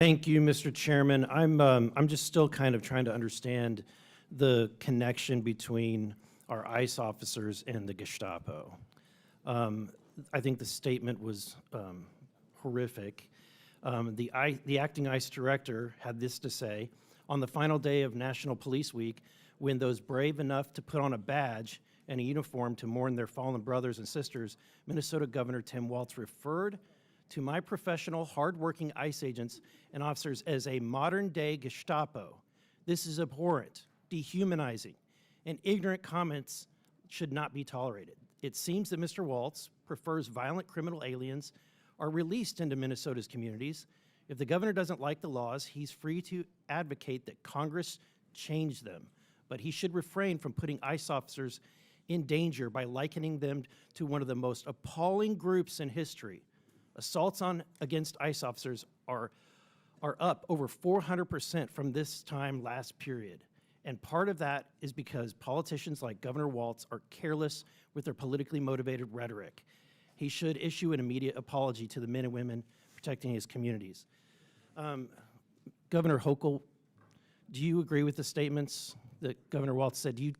Thank you, Mr. Chairman. I'm just still kind of trying to understand the connection between our ICE officers and the Gestapo. I think the statement was horrific. The acting ICE director had this to say: on the final day of National Police Week, when those brave enough to put on a badge and a uniform to mourn their fallen brothers and sisters, Minnesota Governor Tim Walz referred to my professional, hardworking ICE agents and officers as a modern-day Gestapo. This is abhorrent, dehumanizing, and ignorant comments should not be tolerated. It seems that Mr. Walz prefers violent criminal aliens are released into Minnesota's communities. If the governor doesn't like the laws, he's free to advocate that Congress change them, but he should refrain from putting ICE officers in danger by likening them to one of the most appalling groups in history. Assaults against ICE officers are up over 400% from this time last period. And part of that is because politicians like Governor Walz are careless with their politically motivated rhetoric. He should issue an immediate apology to the men and women protecting his communities. Governor Hochul, do you agree with the statements that Governor Walz said? Do you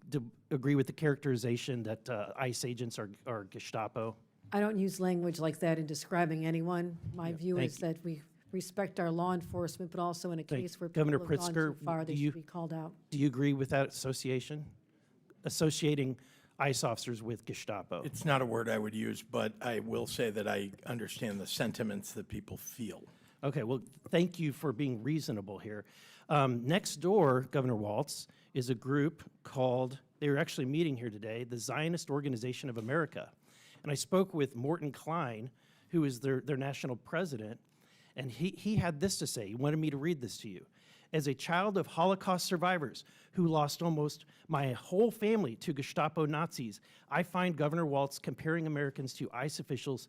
agree with the characterization that ICE agents are Gestapo? I don't use language like that in describing anyone. My view is that we respect our law enforcement, but also in a case where people have gone too far, they should be called out. Do you agree with that association? Associating ICE officers with Gestapo? It's not a word I would use, but I will say that I understand the sentiments that people feel. Okay, well, thank you for being reasonable here. Next door, Governor Walz, is a group called, they were actually meeting here today, the Zionist Organization of America. And I spoke with Morton Klein, who is their national president, and he had this to say. He wanted me to read this to you. As a child of Holocaust survivors who lost almost my whole family to Gestapo Nazis, I find Governor Walz comparing Americans to ICE officials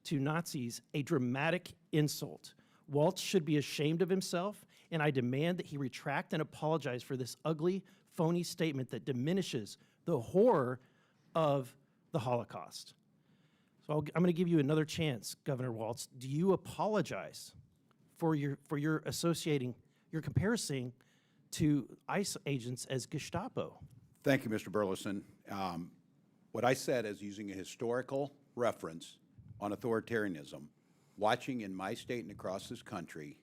to Nazis a dramatic insult. Walz should be ashamed of himself, and I demand that he retract and apologize for this ugly, phony statement that diminishes the horror of the Holocaust. So I'm going to give you another chance, Governor Walz. Do you apologize for your associating, your comparison to ICE agents as Gestapo? Thank you, Mr. Burlison. What I said is using a historical reference on authoritarianism, watching in my state and across this country,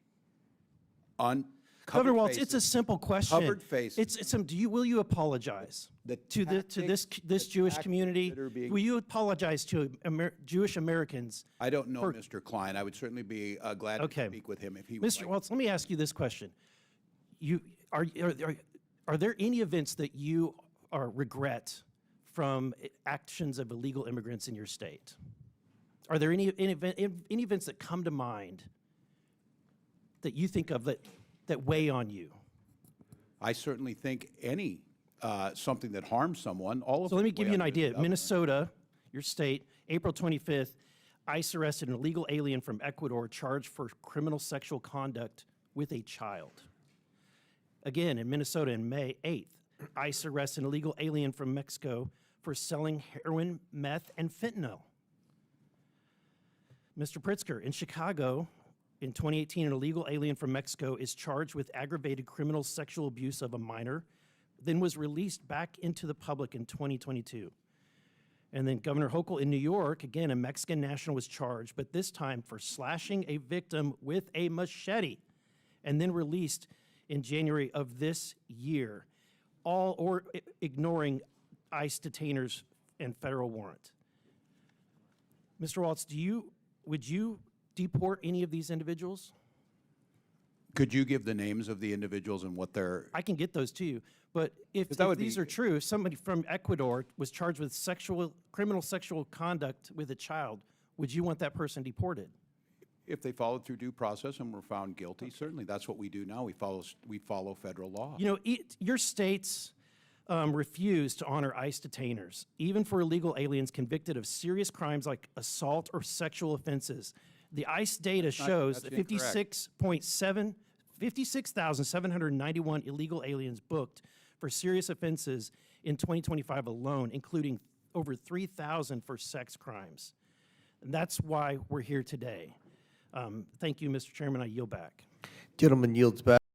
Governor Walz, it's a simple question. Covered faces. Will you apologize to this Jewish community? Will you apologize to Jewish Americans? I don't know Mr. Klein. I would certainly be glad to speak with him if he would. Mr. Walz, let me ask you this question. Are there any events that you regret from actions of illegal immigrants in your state? Are there any events that come to mind that you think of that weigh on you? I certainly think any something that harms someone, all of So let me give you an idea. Minnesota, your state, April 25th, ICE arrested an illegal alien from Ecuador charged for criminal sexual conduct with a child. Again, in Minnesota, in May 8th, ICE arrested an illegal alien from Mexico for selling heroin, meth, and fentanyl. Mr. Pritzker, in Chicago, in 2018, an illegal alien from Mexico is charged with aggravated criminal sexual abuse of a minor, then was released back into the public in 2022. And then Governor Hochul in New York, again, a Mexican national was charged, but this time for slashing a victim with a machete, and then released in January of this year, ignoring ICE detainers and federal warrant. Mr. Walz, would you deport any of these individuals? Could you give the names of the individuals and what they're... I can get those to you, but if these are true, if somebody from Ecuador was charged with criminal sexual conduct with a child, would you want that person deported? If they followed through due process and were found guilty, certainly that's what we do now. We follow federal law. You know, your states refuse to honor ICE detainers, even for illegal aliens convicted of serious crimes like assault or sexual offenses. The ICE data shows that 56,791 illegal aliens booked for serious offenses in 2025 alone, including over 3,000 for sex crimes. And that's why we're here today. Thank you, Mr. Chairman. I yield back. Gentleman yields back.